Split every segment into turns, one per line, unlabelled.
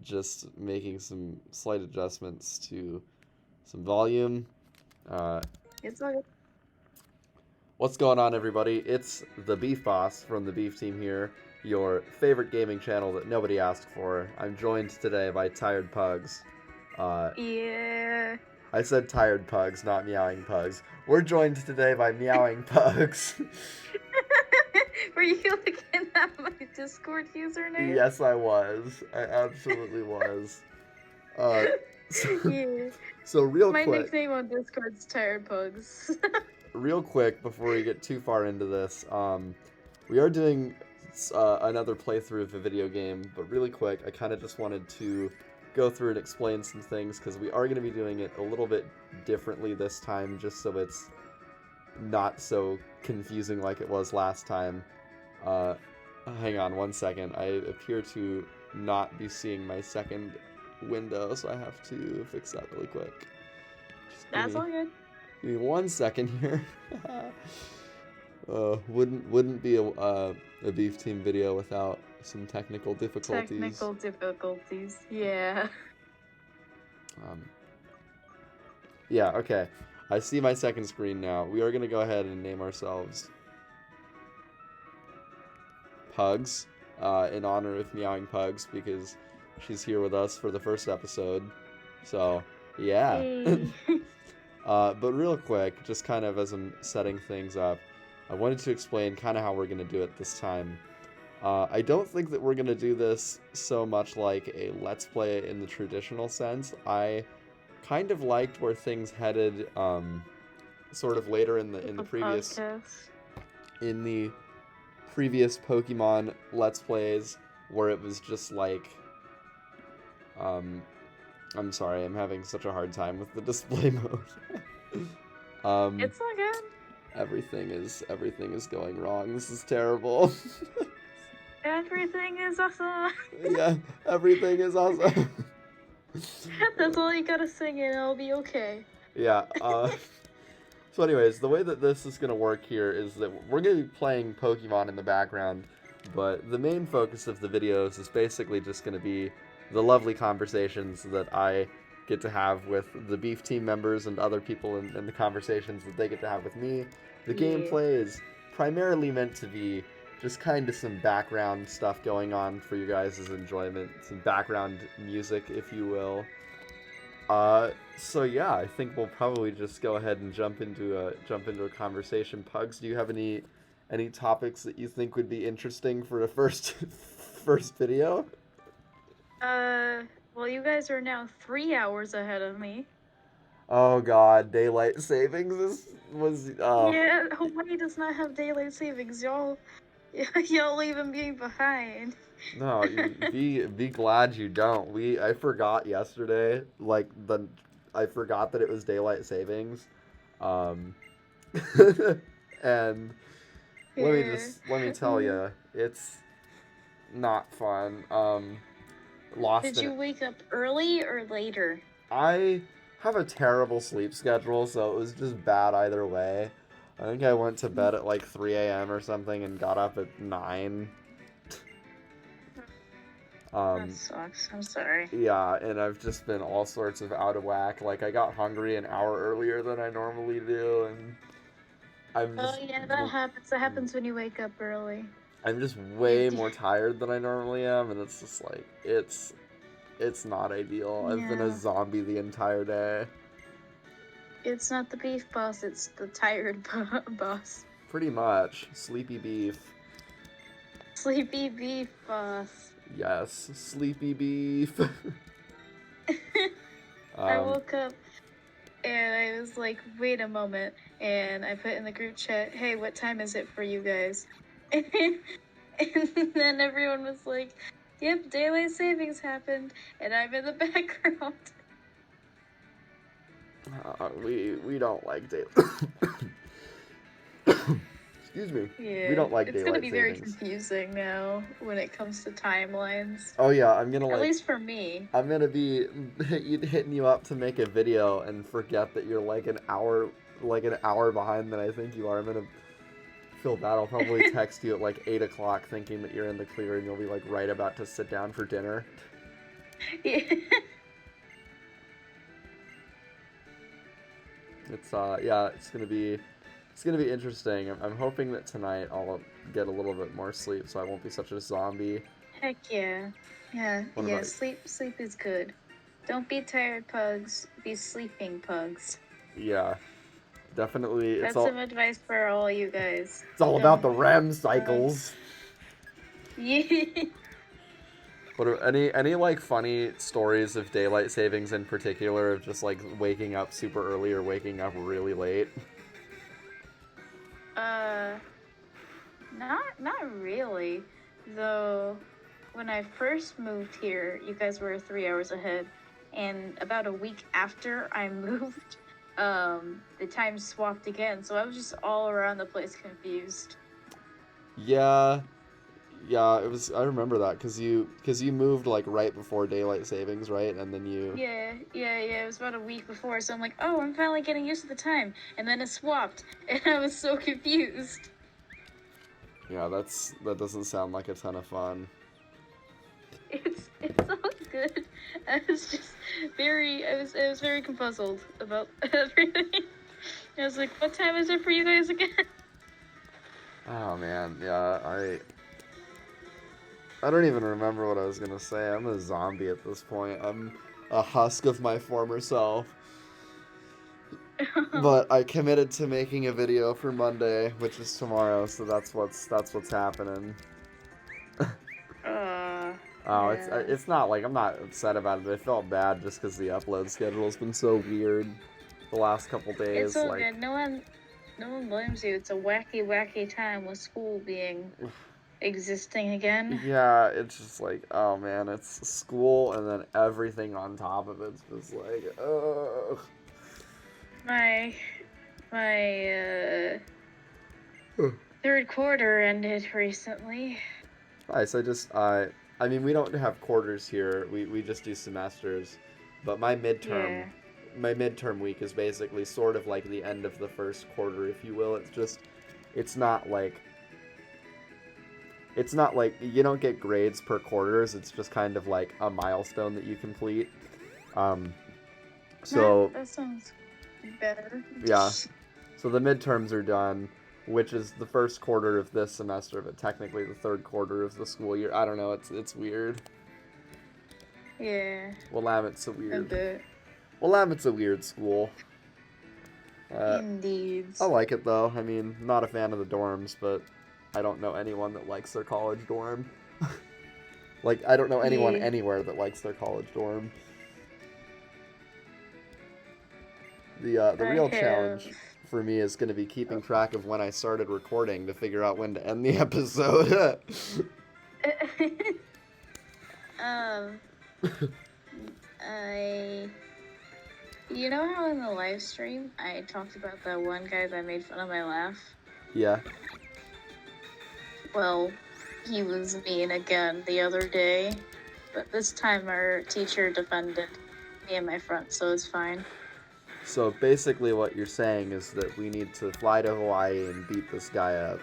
just making some slight adjustments to some volume. Uh,
It's all good.
what's going on, everybody? It's the Beef Boss from the Beef Team here, your favorite gaming channel that nobody asked for. I'm joined today by Tired Pugs. Uh,
Yeah.
I said Tired Pugs, not Meowing Pugs. We're joined today by Meowing Pugs.
Were you looking at my Discord username?
Yes, I was. I absolutely was. Uh, so,
Yeah.
so real
My
quick,
nickname on Discord's Tired Pugs.
before we get too far into this, we are doing another playthrough of a video game, but really quick, I kind of just wanted to go through and explain some things because we are going to be doing it a little bit differently this time, just so it's not so confusing like it was last time. Uh, hang on one second. I appear to not be seeing my second window, so I have to fix that really quick. Just
That's all good.
give me 1 second here. Wouldn't be a Beef Team video without some technical difficulties.
Technical difficulties. Yeah.
Um, yeah, okay. I see my second screen now. We are going to go ahead and name ourselves Pugs, in honor of Meowing Pugs, because she's here with us for the first episode. So, yeah.
Hey.
But real quick, just kind of as I'm setting things up, I wanted to explain kind of how we're going to do it this time. I don't think that we're going to do this so much like a Let's Play in the traditional sense. I kind of liked where things headed sort of later in the previous
podcast.
in the previous Pokemon Let's Plays, where it was just like I'm sorry, I'm having such a hard time with the display mode.
It's all good.
Everything is going wrong. This is terrible.
Everything is awesome.
Yeah, everything is awesome.
That's all you gotta sing and it'll be okay.
Yeah, so anyways, the way that this is going to work here is that we're going to be playing Pokemon in the background, but the main focus of the videos is basically just going to be the lovely conversations that I get to have with the Beef Team members and other people and the conversations that they get to have with me. The gameplay is primarily meant to be just kind of some background stuff going on for you guys' enjoyment, some background music, if you will. So yeah, I think we'll probably just go ahead and jump into a conversation. Pugs, do you have any topics that you think would be interesting for a first first video?
Well, you guys are now 3 hours ahead of me.
Oh God, daylight savings was
Yeah, Hawaii does not have daylight savings. Y'all leaving me behind.
No, be glad you don't. I forgot yesterday, I forgot that it was daylight savings, um, and let me tell you, it's not fun.
Did you wake up early or later?
I have a terrible sleep schedule, so it was just bad either way. I think I went to bed at like 3 a.m. or something and got up at 9.
That sucks. I'm sorry.
Yeah, and I've just been all sorts of out of whack. Like, I got hungry an hour earlier than I normally do, and I'm just...
Oh, yeah, that happens. That happens when you wake up early.
I'm just way more tired than I normally am, and it's just like, it's not ideal. I've been a zombie the entire day.
It's not the beef boss, it's the tired boss.
Pretty much. Sleepy beef.
Sleepy beef boss.
Yes, sleepy beef.
I woke up and I was like, wait a moment. And I put in the group chat, hey, what time is it for you guys? And then everyone was like, yep, daylight savings happened. And I'm in the background.
We don't like daylight. Excuse me.
Yeah,
we don't like
it's
daylight
gonna be very
savings.
confusing now when it comes to timelines.
Oh yeah, I'm gonna
At least for me.
I'm gonna be hitting you up to make a video and forget that you're like an hour behind than I think you are. I'm gonna feel bad. I'll probably text you at like 8 o'clock thinking that you're in the clear and you'll be like right about to sit down for dinner.
Yeah.
It's it's gonna be interesting. I'm hoping that tonight I'll get a little bit more sleep, so I won't be such a zombie.
Heck yeah. Yeah,
What
yeah,
about
sleep is good. Don't be tired pugs, be sleeping pugs.
yeah, definitely.
That's some advice for all you guys.
It's all about
Don't
the REM cycles.
Yeah.
What are any like funny stories of daylight savings in particular, of just like waking up super early or waking up really late?
Uh not really. Though when I first moved here, you guys were 3 hours ahead. And about a week after I moved, the time swapped again. So I was just all around the place confused.
Yeah, yeah, it was. I remember that because you moved like right before daylight savings, right? And then you.
Yeah. It was about a week before, so I'm like, oh, I'm finally getting used to the time. And then it swapped, and I was so confused.
Yeah, that doesn't sound like a ton of fun.
It's all good. I was just I was very confuzzled about everything. I was like, what time is it for you guys again?
Oh man, yeah, I don't even remember what I was gonna say. I'm a zombie at this point. I'm a husk of my former self. But I committed to making a video for Monday, which is tomorrow, so that's what's happening. Oh,
Yeah.
it's not like I'm not upset about it. I felt bad just because the upload schedule's been so weird the last couple days.
It's all
like,
good. No one blames you. It's a wacky time with school being existing again.
yeah, it's just like, oh man, it's school and then everything on top of it's just like, ugh.
My third quarter ended recently.
Nice. I mean, we don't have quarters here. We just do semesters. But my midterm week is basically sort of like the end of the first quarter, if you will. It's not like you don't get grades per quarters. It's just kind of like a milestone that you complete. So
that sounds better.
yeah. So the midterms are done, which is the first quarter of this semester, but technically the third quarter of the school year. I don't know. It's weird.
Yeah.
Willamette's a
A
weird.
bit.
Willamette's a weird school.
Indeed.
I like it though. I mean, not a fan of the dorms, but I don't know anyone that likes their college dorm. Like, I don't know anyone
Yeah.
anywhere that likes their college dorm. The real challenge for me is going to be keeping track of when I started recording to figure out when to end the episode.
You know how in the live stream I talked about that one guy that made fun of my laugh?
Yeah.
Well, he was mean again the other day, but this time our teacher defended me and my friend, so it's fine.
So basically what you're saying is that we need to fly to Hawaii and beat this guy up.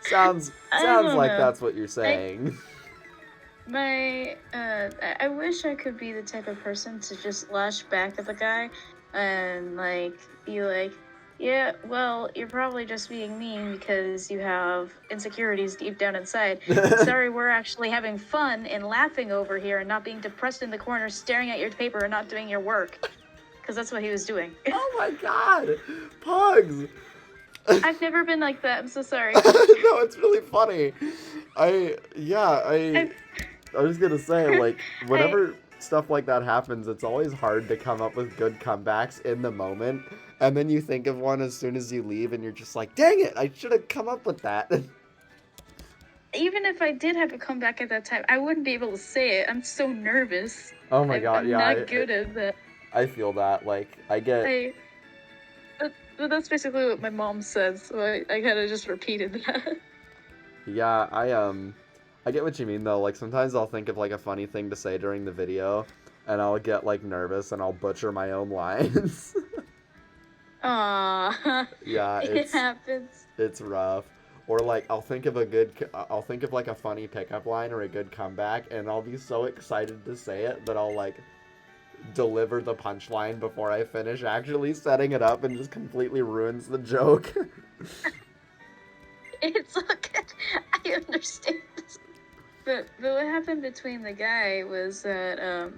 Sounds like
know.
that's what you're saying.
I wish I could be the type of person to just lash back at the guy and like be like, yeah, well, you're probably just being mean because you have insecurities deep down inside. Sorry, we're actually having fun and laughing over here and not being depressed in the corner staring at your paper and not doing your work. Because that's what he was doing.
Oh my god! Pugs!
I've never been like that. I'm so sorry.
No, it's really funny. I was gonna say, like, whenever stuff like that happens, it's always hard to come up with good comebacks in the moment. And then you think of one as soon as you leave, and you're just like, dang it, I should have come up with that.
Even if I did have a comeback at that time, I wouldn't be able to say it. I'm so nervous.
Oh my god,
I'm
yeah.
not good at that.
I feel that. Like,
But that's basically what my mom said, so I kind of just repeated that.
Yeah, I get what you mean, though. Like, sometimes I'll think of, like, a funny thing to say during the video, and I'll get, like, nervous, and I'll butcher my own lines.
Aww.
Yeah,
it happens.
It's rough. Or like I'll think of like a funny pickup line or a good comeback, and I'll be so excited to say it that I'll like deliver the punchline before I finish actually setting it up, and just completely ruins the joke.
It's okay. I understand this. But what happened between the guy was that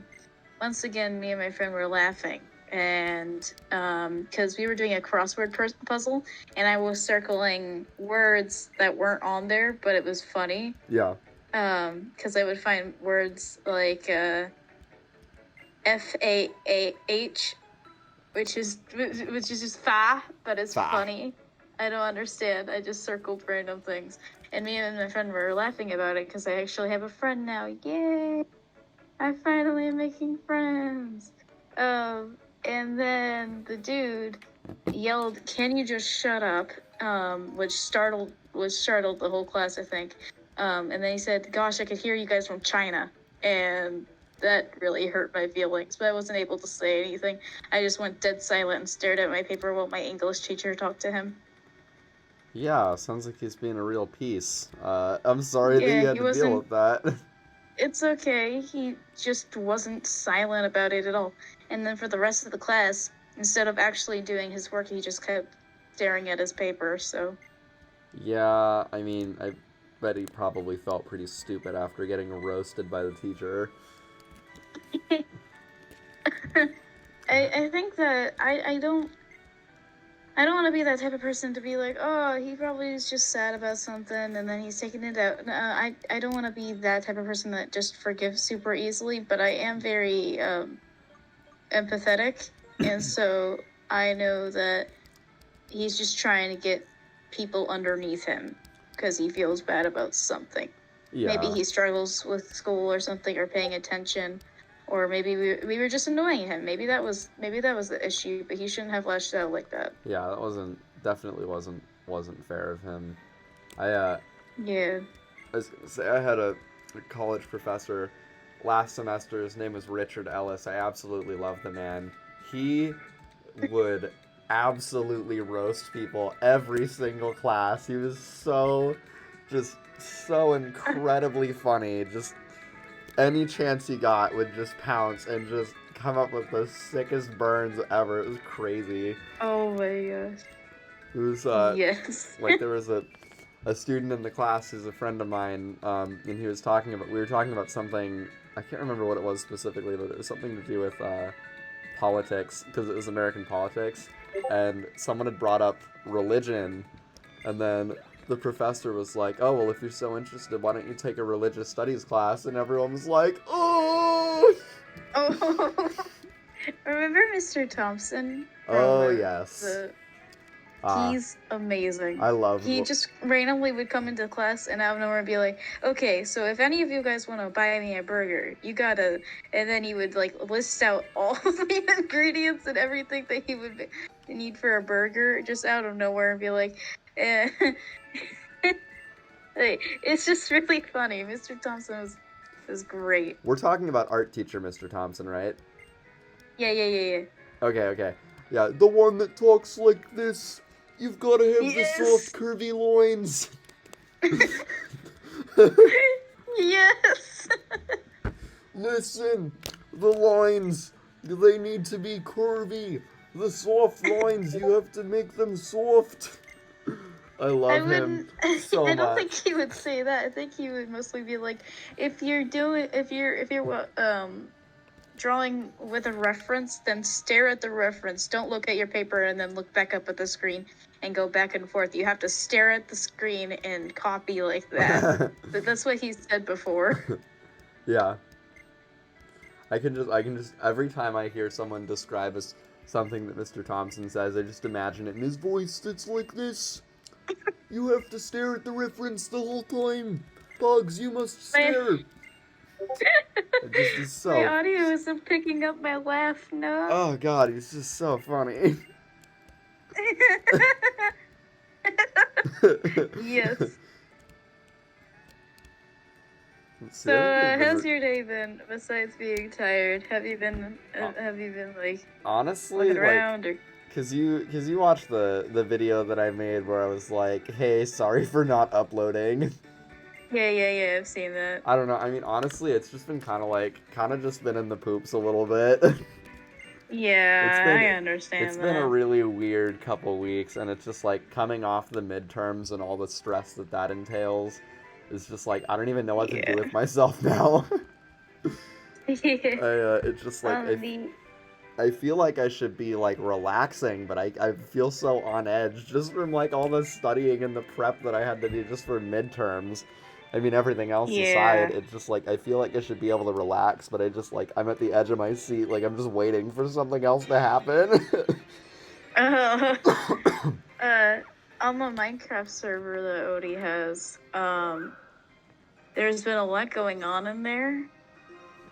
once again me and my friend were laughing, and because we were doing a crossword puzzle, and I was circling words that weren't on there, but it was funny.
Yeah.
Because I would find words like FAAH, which is just fa, but it's
Fa.
funny. I don't understand. I just circled random things. And me and my friend were laughing about it because I actually have a friend now. Yay! I finally am making friends. And then the dude yelled, "Can you just shut up?" Which startled the whole class, I think. And then he said, "Gosh, I could hear you guys from China." And that really hurt my feelings, but I wasn't able to say anything. I just went dead silent and stared at my paper while my English teacher talked to him.
Yeah, sounds like he's being a real piece. I'm sorry that
Yeah,
you had
he
to deal
wasn't.
with that.
It's okay. He just wasn't silent about it at all. And then for the rest of the class, instead of actually doing his work, he just kept staring at his paper, so.
Yeah, I mean, I bet he probably felt pretty stupid after getting roasted by the teacher.
I think that I don't want to be that type of person to be like, oh, he probably is just sad about something and then he's taking it out. No, I don't want to be that type of person that just forgives super easily, but I am very empathetic, and so I know that he's just trying to get people underneath him because he feels bad about something.
Yeah.
Maybe he struggles with school or something, or paying attention, or maybe we were just annoying him. Maybe that was the issue, but he shouldn't have lashed out like that.
Yeah, that definitely wasn't fair of him.
Yeah.
I was gonna say, I had a college professor last semester. His name was Richard Ellis. I absolutely love the man. He would absolutely roast people every single class. He was so incredibly funny. Just any chance he got would just pounce and just come up with the sickest burns ever. It was crazy.
Oh my gosh.
It was
yes.
like there was a student in the class who's a friend of mine, and we were talking about something. I can't remember what it was specifically, but it was something to do with politics, because it was American politics, and someone had brought up religion, and then the professor was like, "Oh, well, if you're so interested, why don't you take a religious studies class?" And everyone was like, "Oh!"
Oh, remember Mr. Thompson?
Oh, yes.
He's amazing.
I love
He just randomly would come into class and out of nowhere be like, "Okay, so if any of you guys want to buy me a burger, you gotta," and then he would like list out all of the ingredients and everything that he would need for a burger just out of nowhere and be like, eh. It's just really funny. Mr. Thompson was great.
We're talking about art teacher Mr. Thompson, right?
Yeah.
Okay. Yeah, the one that talks like this. You've got to have the soft, curvy loins.
Yes.
Listen, the loins, they need to be curvy. The soft loins, you have to make them soft. I love him so much.
I don't think he would say that. I think he would mostly be like, if you're drawing with a reference, then stare at the reference. Don't look at your paper and then look back up at the screen and go back and forth. You have to stare at the screen and copy like that. But that's what he said before.
Yeah. I can just every time I hear someone describe something that Mr. Thompson says, I just imagine it in his voice that's like this. You have to stare at the reference the whole time. Bugs, you must stare. It is so...
My audio isn't picking up my laugh, no.
Oh god, he's just so funny.
Yes. So, how's your day been? Besides being tired, have you been like
honestly,
around or
Cause you watched the video that I made where I was like, hey, sorry for not uploading.
Yeah, I've seen that.
I don't know. I mean, honestly, it's just been kind of just been in the poops a little bit.
Yeah, I understand
It's
that.
been a really weird couple weeks, and it's just like coming off the midterms and all the stress that entails. It's just like I don't even know what to do with myself now. It's just like I feel like I should be like relaxing, but I feel so on edge just from like all the studying and the prep that I had to do just for midterms. I mean, everything else aside, it's just like I feel like I should be able to relax, but I just like I'm at the edge of my seat, like I'm just waiting for something else to happen.
On the Minecraft server that Odie has, there's been a lot going on in there.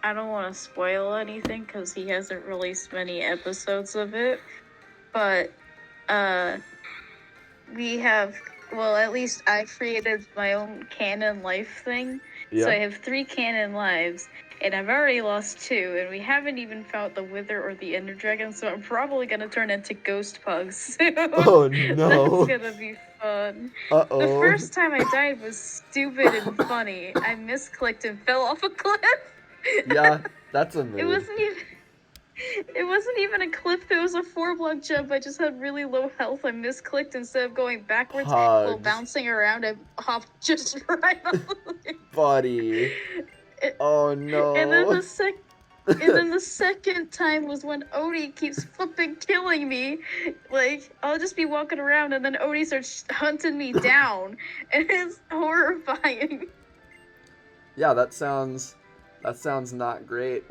I don't want to spoil anything because he hasn't released many episodes of it, but we have, well, at least I created my own canon life thing.
Yeah.
So I have 3 canon lives, and I've already lost 2, and we haven't even found the Wither or the Ender Dragon, so I'm probably gonna turn into ghost pugs soon.
Oh no.
That's gonna be fun.
Uh-oh.
The first time I died was stupid and funny. I misclicked and fell off a cliff.
Yeah, that's a mood.
It wasn't even a cliff. It was a 4-block jump. I just had really low health. I misclicked instead of going backwards while bouncing around. I hopped just right on the
buddy. Oh no.
And then the second time was when Odie keeps flipping killing me. Like, I'll just be walking around and then Odie starts hunting me down. And it's horrifying.
Yeah, that sounds not great.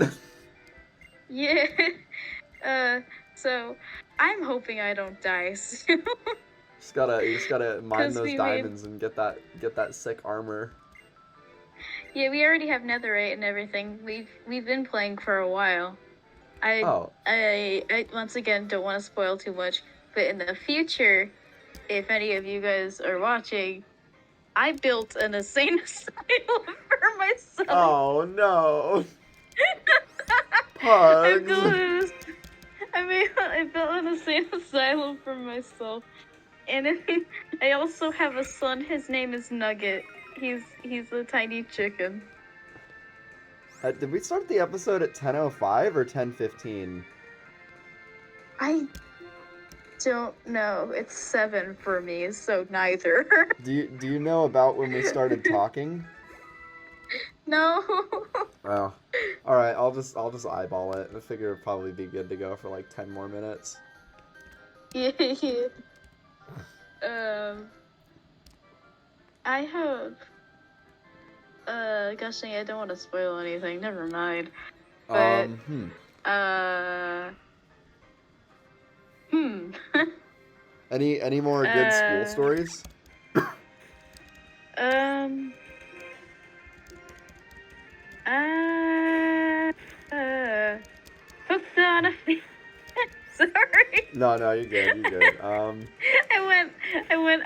Yeah. So I'm hoping I don't die soon.
You just gotta mine those diamonds and get that sick armor.
Yeah, we already have netherite and everything. We've been playing for a while. I once again don't want to spoil too much, but in the future, if any of you guys are watching, I built an insane asylum for myself.
Oh no. Pugs.
I built an insane asylum for myself, and I also have a son. His name is Nugget. He's a tiny chicken.
Did we start the episode at 10:05 or 10:15?
I don't know. It's 7 for me, so neither.
Do you know about when we started talking?
No.
Oh. Alright, I'll just eyeball it. I figure it'd probably be good to go for like 10 more minutes.
Yeah. I have gosh dang, I don't want to spoil anything, never mind. But
Any more good school stories?
Hooked on a sorry.
No, you're good. You're good.
I went.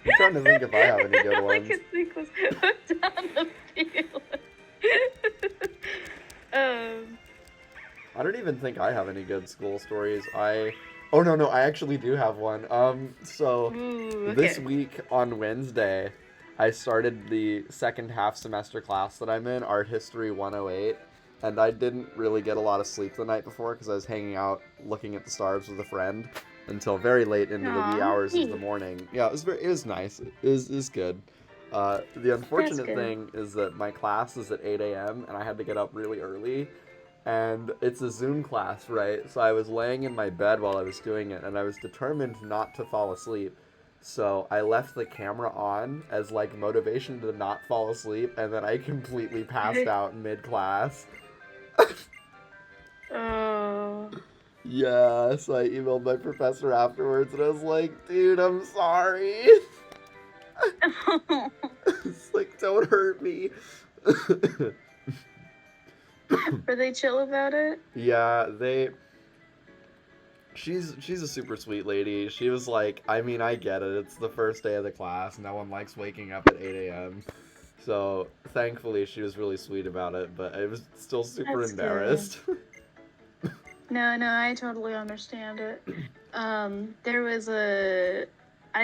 I'm trying to think if I have any good ones.
I could think was hooked on a feeling.
I don't even think I have any good school stories. Oh no, I actually do have one. This week on Wednesday, I started the second half semester class that I'm in, Art History 108, and I didn't really get a lot of sleep the night before because I was hanging out looking at the stars with a friend until very late into the wee hours of the morning. Yeah, it was nice. It was good. The unfortunate thing is that my class is at 8 a.m. and I had to get up really early. And it's a Zoom class, right? So I was laying in my bed while I was doing it, and I was determined not to fall asleep. So I left the camera on as like motivation to not fall asleep, and then I completely passed out mid-class.
Oh.
Yeah, so I emailed my professor afterwards, and I was like, dude, I'm sorry. It's like, don't hurt me.
Were they chill about it?
Yeah, she's a super sweet lady. She was like, I mean, I get it. It's the first day of the class. No one likes waking up at 8 a.m. So, thankfully, she was really sweet about it, but I was still super embarrassed.
No, I totally understand it. I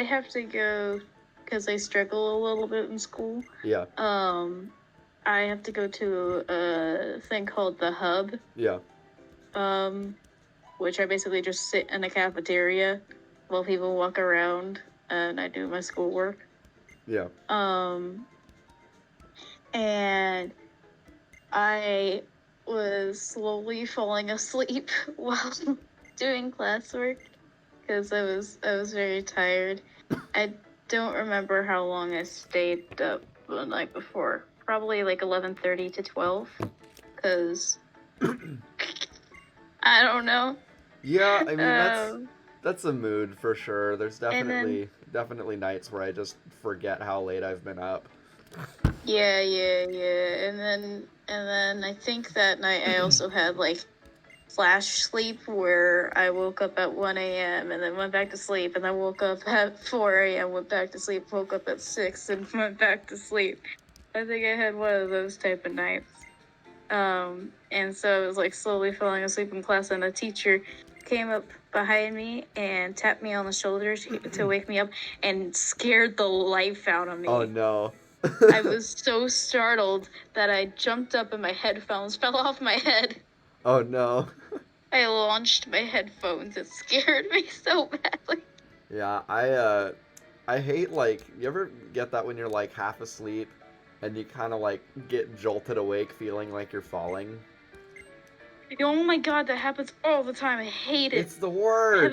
have to go because I struggle a little bit in school.
Yeah.
I have to go to a thing called the Hub.
Yeah.
Which I basically just sit in a cafeteria while people walk around and I do my schoolwork.
Yeah.
And I was slowly falling asleep while doing classwork because I was very tired. I don't remember how long I stayed up the night before. Probably like 11:30 to 12 cuz I don't know.
Yeah, I mean that's a mood for sure. There's
And
definitely nights where I just forget how late I've been up.
yeah. And then I think that night I also had like flash sleep where I woke up at 1 a.m. and then went back to sleep and then woke up at 4 a.m., went back to sleep, woke up at 6 and went back to sleep. I think I had one of those type of nights. And so I was like slowly falling asleep in class and the teacher came up behind me and tapped me on the shoulder to wake me up and scared the life out of me.
Oh no.
I was so startled that I jumped up and my headphones fell off my head.
Oh no.
I launched my headphones. It scared me so badly.
Yeah, I hate, like, you ever get that when you're like half asleep and you kind of like get jolted awake feeling like you're falling?
Oh my god, that happens all the time. I hate it.
It's the worst.
I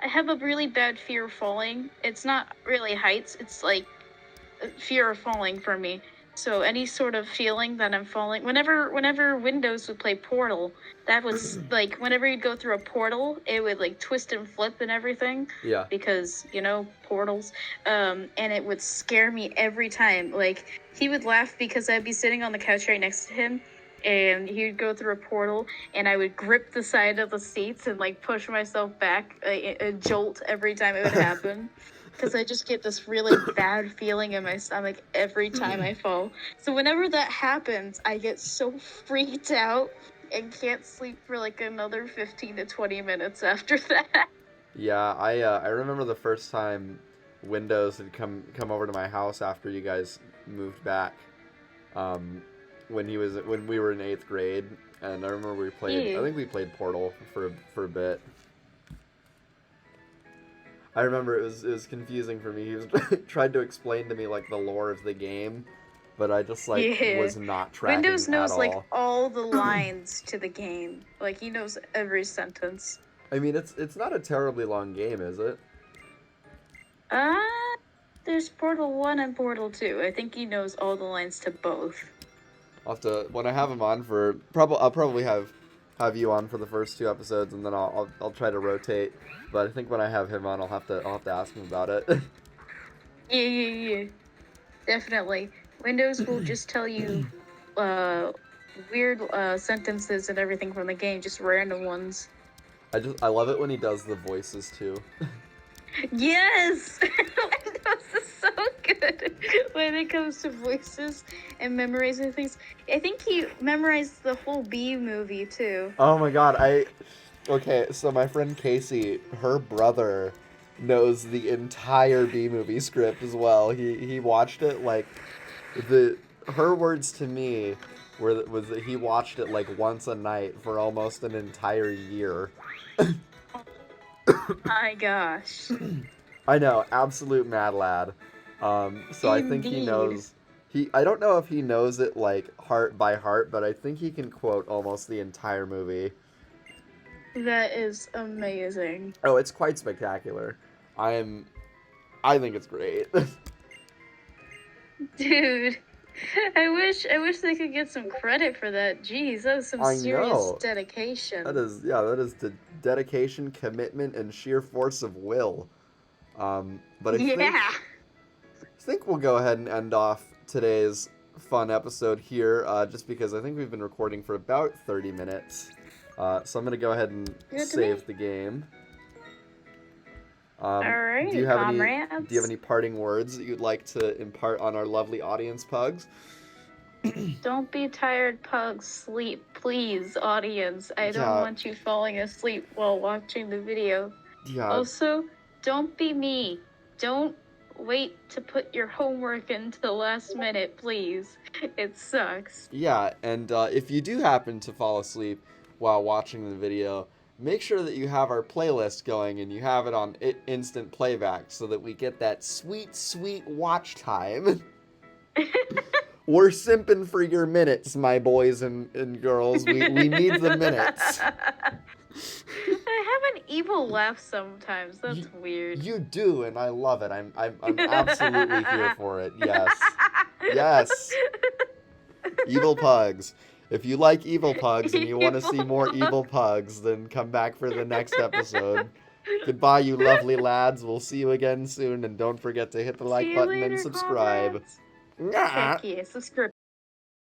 have a really bad fear of falling. It's not really heights. It's like fear of falling for me. So any sort of feeling that I'm falling, whenever Windows would play Portal, that was like whenever you'd go through a portal, it would like twist and flip and everything.
Yeah.
Because portals, and it would scare me every time. Like he would laugh because I'd be sitting on the couch right next to him, and he would go through a portal, and I would grip the side of the seats and like push myself back, a jolt every time it would happen. Because I just get this really bad feeling in my stomach every time I fall. So whenever that happens, I get so freaked out and can't sleep for like another 15 to 20 minutes after that.
Yeah, I remember the first time Windows had come over to my house after you guys moved back. When we were in 8th grade, and I remember we played.
Yeah.
I think we played Portal for a bit. I remember it was confusing for me. He was tried to explain to me like the lore of the game, but I just was not tracking
Windows knows
at all.
like all the lines to the game. Like he knows every sentence.
I mean, it's not a terribly long game, is it?
There's Portal 1 and Portal 2. I think he knows all the lines to both.
I'll have to, when I have him on for I'll probably have you on for the first 2 episodes, and then I'll try to rotate. But I think when I have him on, I'll have to ask him about it.
Yeah. Definitely. Windows will just tell you weird sentences and everything from the game, just random ones.
I love it when he does the voices too.
Yes! Windows is so good when it comes to voices and memorizing things. I think he memorized the whole Bee movie too.
Oh my god, okay, so my friend Casey, her brother knows the entire Bee movie script as well. He watched it like her words to me was that he watched it like once a night for almost an entire year.
My gosh.
I know, absolute mad lad. So I think he knows. I don't know if he knows it like heart by heart, but I think he can quote almost the entire movie.
That is amazing.
Oh, it's quite spectacular. I think it's great.
Dude, I wish they could get some credit for that. Jeez, that was some serious dedication.
That is the dedication, commitment, and sheer force of will. But I think we'll go ahead and end off today's fun episode here, just because I think we've been recording for about 30 minutes. So I'm going to go ahead and save the game.
Alright,
do you have any parting words that you'd like to impart on our lovely audience, Pugs?
Don't be tired, pugs. Sleep, please, audience. I don't want you falling asleep while watching the video.
Yeah.
Also, don't be me. Don't wait to put your homework into the last minute, please. It sucks.
Yeah, and if you do happen to fall asleep while watching the video, make sure that you have our playlist going and you have it on instant playback so that we get that sweet, sweet watch time. We're simping for your minutes, my boys and girls. We need the minutes.
I have an evil laugh sometimes. That's weird.
You do, and I love it. I'm absolutely here for it. Yes. Yes. Evil pugs. If you like evil pugs and you want to see more evil pugs, then come back for the next episode. Goodbye, you lovely lads. We'll see you again soon, and don't forget to hit the like button and subscribe.
Heck yeah, subscribe.